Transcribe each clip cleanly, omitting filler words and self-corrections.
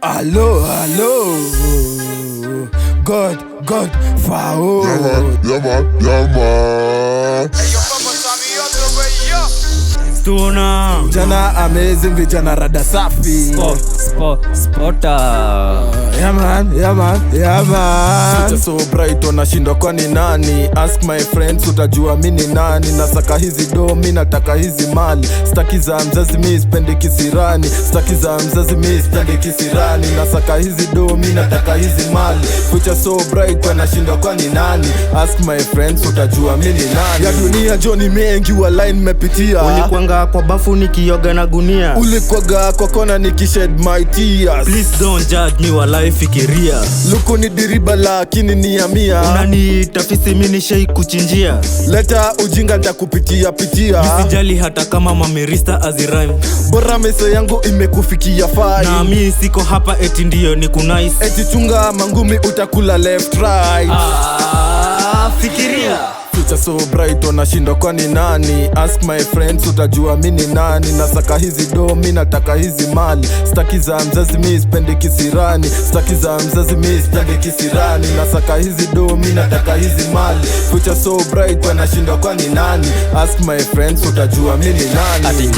Allo, allo. God, Fao. Yeah man. Stuna Jana amazing, vijana rada safi. Spotter. Yeah man. Future so bright, wanashindwa kwa ni nani? Ask my friends, utajua mini nani. Nasaka hizi do, mi nataka hizi mali. Staki za mzazi, mi spendi kisirani. Staki za mzazi, mi spendi kisirani. Nasaka hizi do, mi nataka hizi mali. Future so bright, wanashindwa kwa ni nani? Ask my friends, utajua mini nani. Ya dunia Johnny mengi wa line mepitia. Ulikuanga kwa bafu nikioga na gunia. Ulikuwaga kwa kona nikished my tears. Please don't judge me walai fikiria. Luku ni diriba lakini ni ya mia. Unaniita fisi mini shei kuchinjia. Leta ujinga nitakupitia. Misijali hata kama mamirista azirime. Bora meso yangu imekufikia fai. Na mi siko hapa eti ndiyo ni kunais. Eti chunga mangumi utakula left right. Fikiria. Future so bright, wanashindwa kwa ni nani? Ask my friends, utajua mini nani. Nasaka hizi do, mi nataka hizi mali. Staki za mzazi, mi spendi kisirani. Staki za mzazi, mi spendi kisirani. Nasaka hizi do, mi nataka hizi mali. Future so bright, wanashindwa kwa ni nani? Ask my friends, utajua mini nani. Ati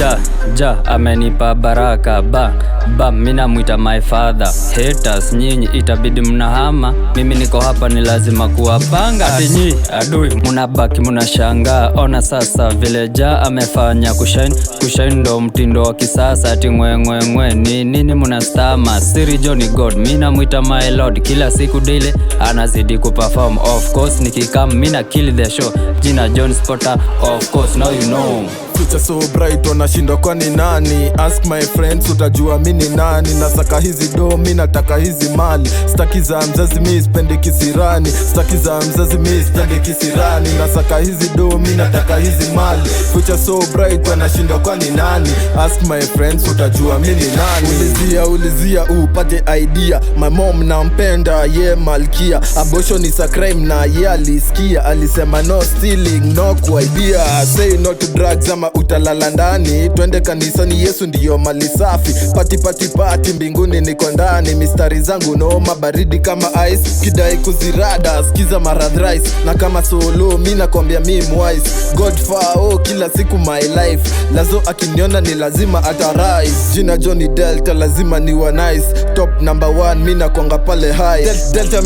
ja amenipa baraka ba mina muita my father. Haters nyinyi itabidi mnahama. Mimi niko hapa ni lazima kuwapanga. Ati nyi adui munabaki munashanga. Ona sasa vile ja amefanya kushine ndo mtindo wa kisasa. Ati ngwe ni nini munastama. Siri Johnny God mina muita my lord. Kila siku daily anazidi kuperform. Of course nikikam mina kill the show. Jina John Spotter, of course now you know. Future so bright, wanashindwa kwa ni nani? Ask my friends, utajua mini nani. Nasaka hizi do, mi nataka hizi mali. Staki za mzazi, mi spendi kisirani. Staki za mzazi, mi spendi kisirani. Nasaka hizi do, mi nataka hizi mali. Future so bright, wanashindwa kwa ni nani? Ask my friends, utajua mini nani. Ulizia upate idea. My mom nampenda ye malkia. Abortion is a crime na ye alisikia. Alisema no stealing, no kuibia. Say no to drugs ama utalala ndani. Twende kanisani, Yesu ndiyo mali safi. Pati mbinguni niko ndani. Mistari zangu noma baridi kama ice. Kidai kuzirada skiza marathrice. Na kama solo mi nakwambia mi mwise. God Fao kila siku my life. Lazo akiniona ni lazima atarise. Jina Johnny Delta lazima ni wa nice. Top number 1 mi nakwanga pale high. Delta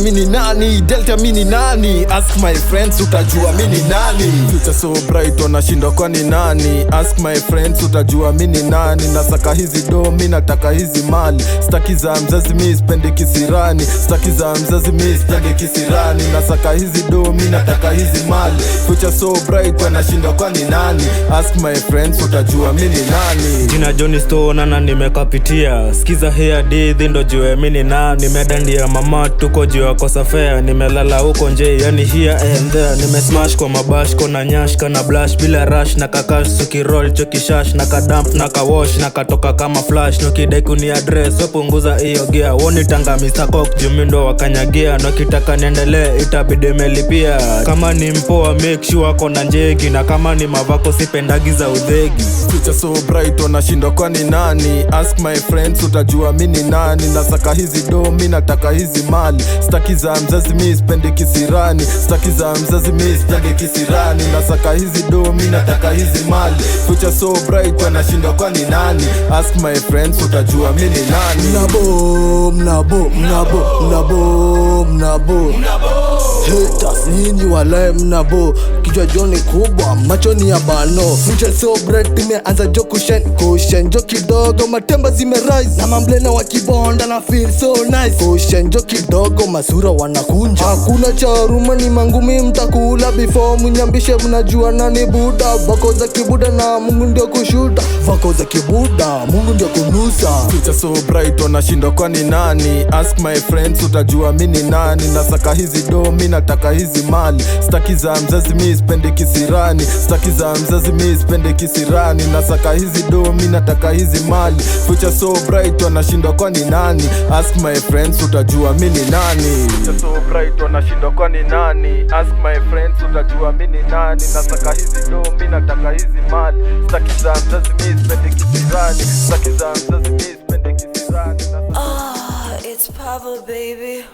mini nani? Ask my friends, utajua mini nani? Future so bright, wanashindwa kwa ni nani? Ask my friends, utajua mini nani? Nasaka hizi do, mi nataka hizi mali. Staki za mzazi, mi spendi kisirani. Staki za mzazi, mi spendi kisirani. Nasaka hizi do, mi nataka hizi mali. Future so bright, wanashindwa kwa ni nani? Ask my friends, utajua mini nani? Jina Johnny Stone na nimekapitia. Skiza here dithi ndo jue mini nani. Nimedandia mama tuko jua kosa fair. Nimelala huko nje yani here and there. Nimesmash kwa mabash kona nyash kana blush bila rush na kakash. Suki roll choki shash na kadamp na kawash na katoka kama flash. Nokidai kuni address wepunguza iyo gear. Woni tanga Mr. Cock jumindo wakanyagia. Nokitaka niendelee itabidi melipia. Kama ni mpoa make sure kona njegi. Na kama ni mavako sipendagi za udhegi. Future so bright, wanashindwa kwa ni nani? Ask my friends, utajua mini nani? Nasaka hizi do, mi nataka hizi mali. Staki za mzazi, mi spendi kisirani. Staki za mzazi, mi spendi kisirani. Nasaka hizi do, mi nataka hizi mali. Future so bright, wanashindwa kwa ni nani? Ask my friends, utajua mini nani? Mnabo haters nyinyi walai mnabo. Kichwa Johnny kubwa macho ni ya bano. Future so bright, imeanza jo kushen jo kidogo matemba zimerise. Na mamblena wakibonda na feel so nice. Kushen jo kidogo masura wanakunja. Hakuna charuma ni mangumi mtakula. Before mnyambishe mnajua nani buda. Vako za kibuda na Mungu ndio kushuta. Vako za kibuda Mungu ndio kunusa. Future so bright, wanashindwa kwa ni nani? Ask my friends, utajua mini nani? Nasaka hizi do, mi nataka hizi mali. Staki za mzazi, mi spendi kisirani. Staki za mzazi, mi spendi kisirani. Nasaka hizi do, mi nataka hizi mali. Future so bright, wanashindwa kwa ni nani? Ask my friends, utajua mini nani? Future so bright, wanashindwa kwa ni nani? Ask my friends, utajua mini nani? Nasaka hizi do, mi nataka hizi mali. Staki za mzazi, mi spendi kisirani. Staki za mzazi, mi spendi kisirani. It's Pablo, baby.